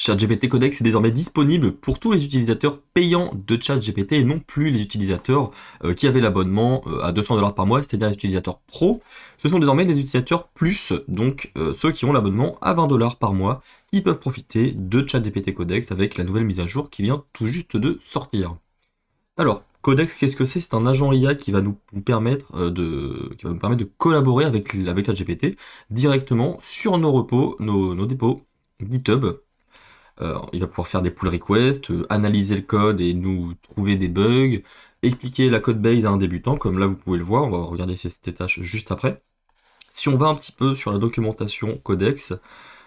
ChatGPT Codex est désormais disponible pour tous les utilisateurs payants de ChatGPT et non plus les utilisateurs qui avaient l'abonnement à 200 $ par mois, c'est-à-dire les utilisateurs pro. Ce sont désormais des utilisateurs plus, donc ceux qui ont l'abonnement à 20 $ par mois, qui peuvent profiter de ChatGPT Codex avec la nouvelle mise à jour qui vient tout juste de sortir. Alors, Codex, qu'est-ce que c'est? C'est un agent IA qui va nous permettre de collaborer avec ChatGPT directement sur nos repos, nos dépôts GitHub. Il va pouvoir faire des pull requests, analyser le code et nous trouver des bugs, expliquer la code base à un débutant, comme là vous pouvez le voir, on va regarder ces tâches juste après. Si on va un petit peu sur la documentation Codex,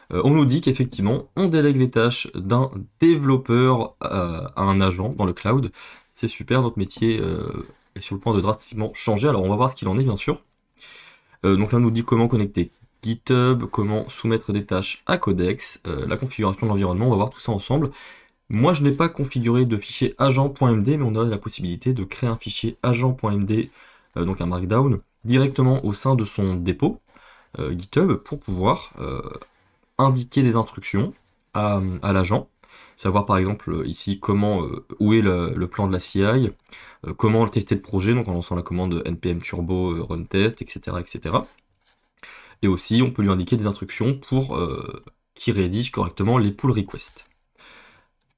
on nous dit qu'effectivement on délègue les tâches d'un développeur à un agent dans le cloud. C'est super, notre métier est sur le point de drastiquement changer, alors on va voir ce qu'il en est bien sûr. Donc là on nous dit comment connecter GitHub, comment soumettre des tâches à Codex, la configuration de l'environnement, on va voir tout ça ensemble. Moi je n'ai pas configuré de fichier agent.md, mais on a la possibilité de créer un fichier agent.md, donc un markdown, directement au sein de son dépôt GitHub pour pouvoir indiquer des instructions à l'agent, savoir par exemple ici comment, où est le plan de la CI, comment tester le projet, donc en lançant la commande npm turbo run test, etc., etc. Et aussi, on peut lui indiquer des instructions pour qu'il rédige correctement les pull requests.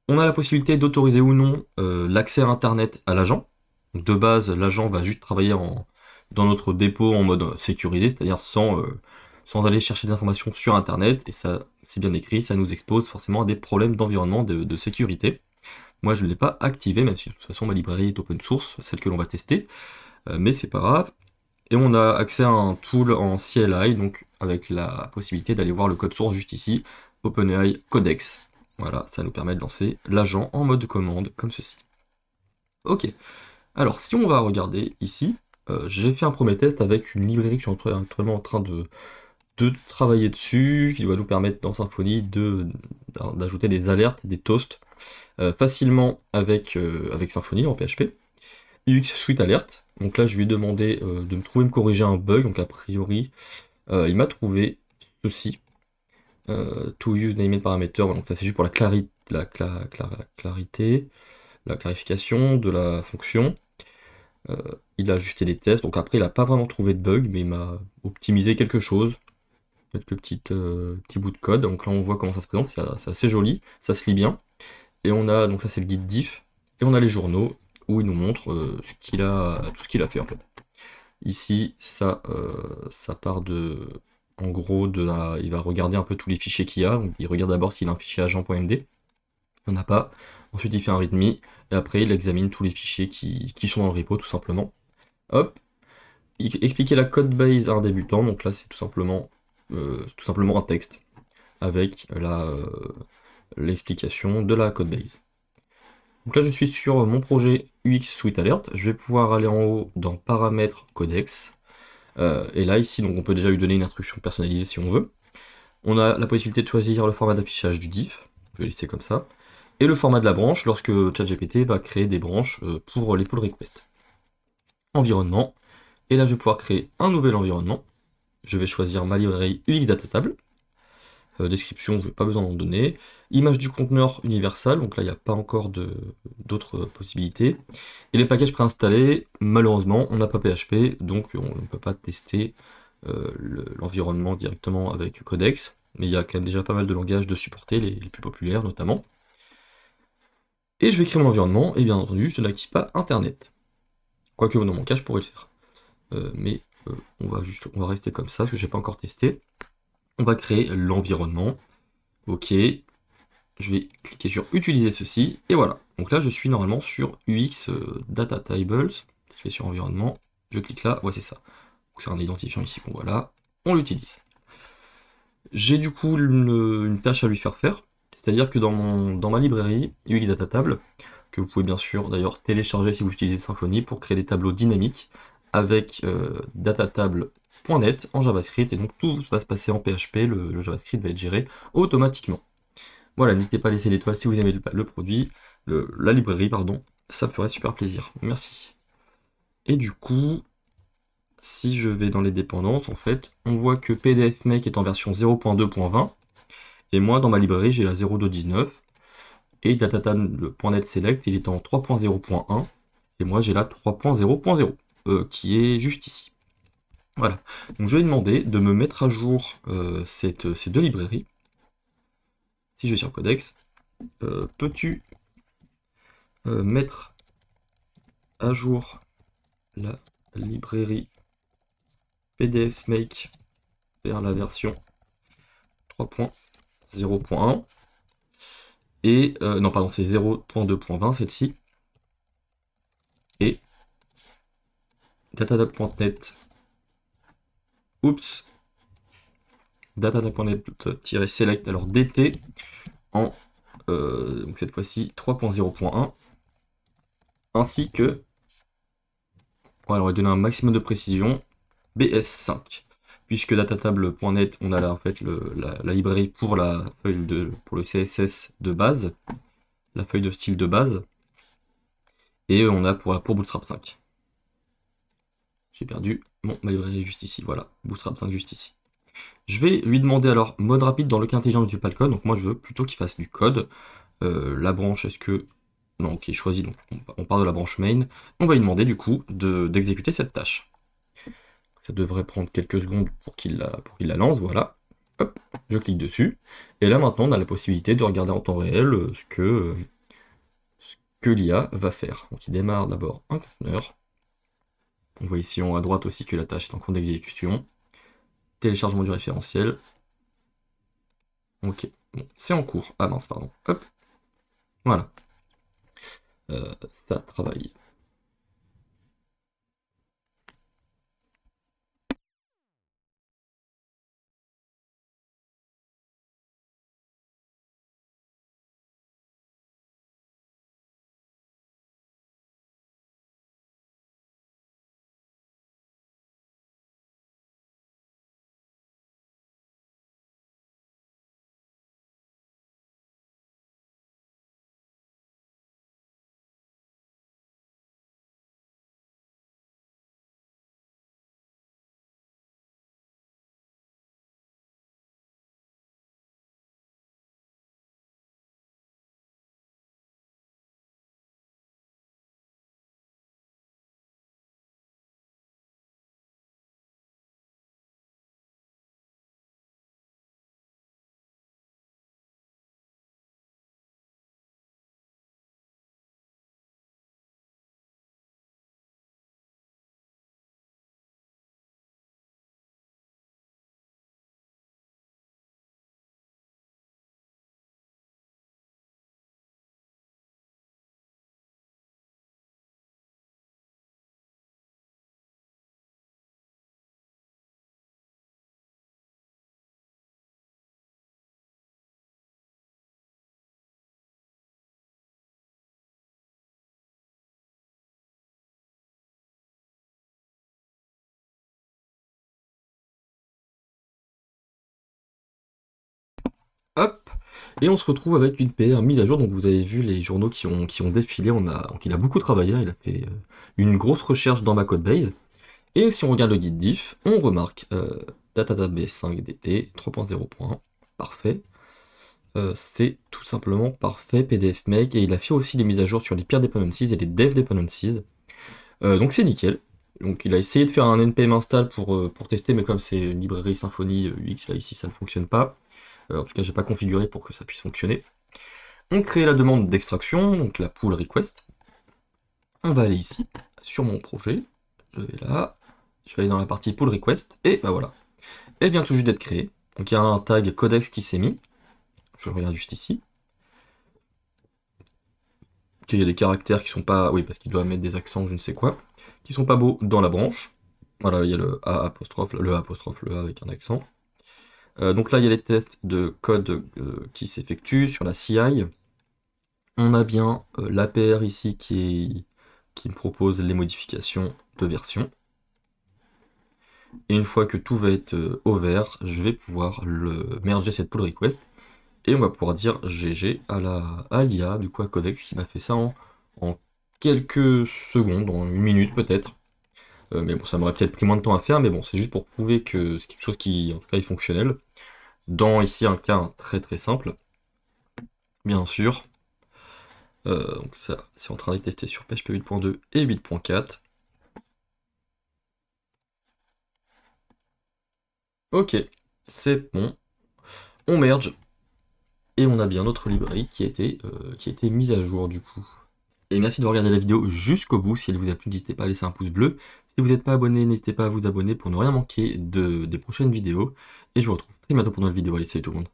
On a la possibilité d'autoriser ou non l'accès à Internet à l'agent. De base, l'agent va juste travailler dans notre dépôt en mode sécurisé, c'est-à-dire sans aller chercher des informations sur Internet. Et ça, c'est bien écrit, ça nous expose forcément à des problèmes d'environnement, de sécurité. Moi, je ne l'ai pas activé, même si de toute façon ma librairie est open source, celle que l'on va tester. Mais c'est pas grave. Et on a accès à un tool en CLI, donc avec la possibilité d'aller voir le code source juste ici, OpenAI Codex. Voilà, ça nous permet de lancer l'agent en mode commande, comme ceci. Ok, alors si on va regarder ici, j'ai fait un premier test avec une librairie que je suis actuellement en train de travailler dessus, qui va nous permettre dans Symfony d'ajouter des alertes, des toasts, facilement avec Symfony en PHP. UX Suite Alert. Donc là, je lui ai demandé de me corriger un bug. Donc a priori, il m'a trouvé ceci. To use named parameter. Donc ça, c'est juste pour la clarification de la fonction. Il a ajusté des tests. Donc après, il n'a pas vraiment trouvé de bug, mais il m'a optimisé quelque chose. Quelques petits bouts de code. Donc là, on voit comment ça se présente. C'est assez joli. Ça se lit bien. Et on a, donc ça, c'est le guide diff. Et on a les journaux où il nous montre tout ce qu'il a fait en fait. Ici, ça part en gros, il va regarder un peu tous les fichiers qu'il y a. Donc, il regarde d'abord s'il a un fichier agent.md. Il n'y en a pas. Ensuite, il fait un readme. Et après, il examine tous les fichiers qui sont dans le repo, tout simplement. Hop. Expliquer la code base à un débutant. Donc là, c'est tout simplement un texte avec l'explication de la code base. Donc là, je suis sur mon projet UX Suite Alert. Je vais pouvoir aller en haut dans Paramètres Codex. Et là, ici, donc on peut déjà lui donner une instruction personnalisée si on veut. On a la possibilité de choisir le format d'affichage du diff. Je vais laisser comme ça. Et le format de la branche lorsque ChatGPT va créer des branches pour les pull requests. Environnement. Et là, je vais pouvoir créer un nouvel environnement. Je vais choisir ma librairie UX Data Table. Description, je n'ai pas besoin d'en donner. Image du conteneur universal, donc là il n'y a pas encore d'autres possibilités. Et les packages préinstallés, malheureusement on n'a pas PHP, donc on ne peut pas tester l'environnement directement avec Codex. Mais il y a quand même déjà pas mal de langages de supporter, les plus populaires notamment. Et je vais créer mon environnement, et bien entendu je n'active pas Internet. Quoique dans mon cas je pourrais le faire. Mais on va rester comme ça, parce que je n'ai pas encore testé. On va créer l'environnement. Ok. Je vais cliquer sur utiliser ceci. Et voilà. Donc là, je suis normalement sur UX Data Tables. Je vais sur environnement. Je clique là. Ouais, c'est ça. Donc c'est un identifiant ici qu'on voit là. On l'utilise. J'ai du coup une tâche à lui faire. C'est-à-dire que dans ma librairie UX Data Table, que vous pouvez bien sûr d'ailleurs télécharger si vous utilisez Symfony pour créer des tableaux dynamiques avec datatable.net en JavaScript, et donc tout va se passer en PHP, le JavaScript va être géré automatiquement. Voilà, n'hésitez pas à laisser l'étoile si vous aimez le produit, la librairie, pardon, ça ferait super plaisir, merci. Et du coup, si je vais dans les dépendances, en fait, on voit que PDFMake est en version 0.2.20, Et moi, dans ma librairie, j'ai la 0.2.19. Et datatab.net select, il est en 3.0.1. Et moi, j'ai la 3.0.0, qui est juste ici. Voilà. Donc je vais demander de me mettre à jour ces deux librairies. Si je vais sur Codex, peux-tu mettre à jour la librairie PDF Make vers la version 3.0.1 et non pardon, c'est 0.2.20 celle-ci, et datatab.net datatab.net-select, alors DT en donc cette fois-ci 3.0.1, ainsi que, alors on va donner un maximum de précision, BS5, puisque datatable.net, on a là en fait la librairie pour la feuille pour le CSS de base, la feuille de style de base, et on a pour Bootstrap 5. J'ai perdu ma librairie juste ici, voilà, Bootstrap 5 juste ici. Je vais lui demander alors mode rapide dans le cas intelligent n'utilise pas le code, donc moi je veux plutôt qu'il fasse du code. La branche, est-ce que... Non, ok, choisi, donc on part de la branche main. On va lui demander du coup d'exécuter cette tâche. Ça devrait prendre quelques secondes pour qu'il la lance, voilà. Hop, je clique dessus. Et là maintenant on a la possibilité de regarder en temps réel ce que l'IA va faire. Donc il démarre d'abord un conteneur. On voit ici en haut à droite aussi que la tâche est en cours d'exécution. Téléchargement du référentiel. Ok, bon, c'est en cours. Ah mince, pardon. Hop, voilà. Ça travaille. Hop, et on se retrouve avec une PR mise à jour. Donc vous avez vu les journaux qui ont défilé. Donc il a beaucoup travaillé, il a fait une grosse recherche dans ma codebase. Et si on regarde le guide diff, on remarque database 5 dt 3.0.1, parfait. C'est tout simplement parfait, PDF Make, et il a fait aussi les mises à jour sur les peer dependencies et les dev dependencies. Donc c'est nickel. Donc il a essayé de faire un npm install pour tester, mais comme c'est une librairie Symfony UX, là ici ça ne fonctionne pas. En tout cas, j'ai pas configuré pour que ça puisse fonctionner. On crée la demande d'extraction, donc la pull request. On va aller ici, sur mon projet. Je vais là, je vais aller dans la partie pull request, et bah voilà. Elle vient tout juste d'être créée. Donc il y a un tag codex qui s'est mis. Je le regarde juste ici. Il y a des caractères qui sont pas... Oui, parce qu'il doit mettre des accents, je ne sais quoi. Qui sont pas beaux dans la branche. Voilà, il y a le A apostrophe, le A avec un accent. Donc là, il y a les tests de code qui s'effectuent sur la CI. On a bien l'APR ici qui me propose les modifications de version. Et une fois que tout va être au vert, je vais pouvoir merger cette pull request. Et on va pouvoir dire GG à l'IA, du coup à Codex, qui m'a fait ça en quelques secondes, en une minute peut-être. Mais bon, ça m'aurait peut-être pris moins de temps à faire, mais bon, c'est juste pour prouver que c'est quelque chose qui, en tout cas, est fonctionnel. Dans ici un cas très très simple, bien sûr. Donc ça, c'est en train de tester sur PHP 8.2 et 8.4. Ok, c'est bon. On merge. Et on a bien notre librairie qui a été mise à jour du coup. Et merci de regarder la vidéo jusqu'au bout. Si elle vous a plu, n'hésitez pas à laisser un pouce bleu. Si vous n'êtes pas abonné, n'hésitez pas à vous abonner pour ne rien manquer des prochaines vidéos. Et je vous retrouve très bientôt pour une nouvelle vidéo. Allez, salut tout le monde.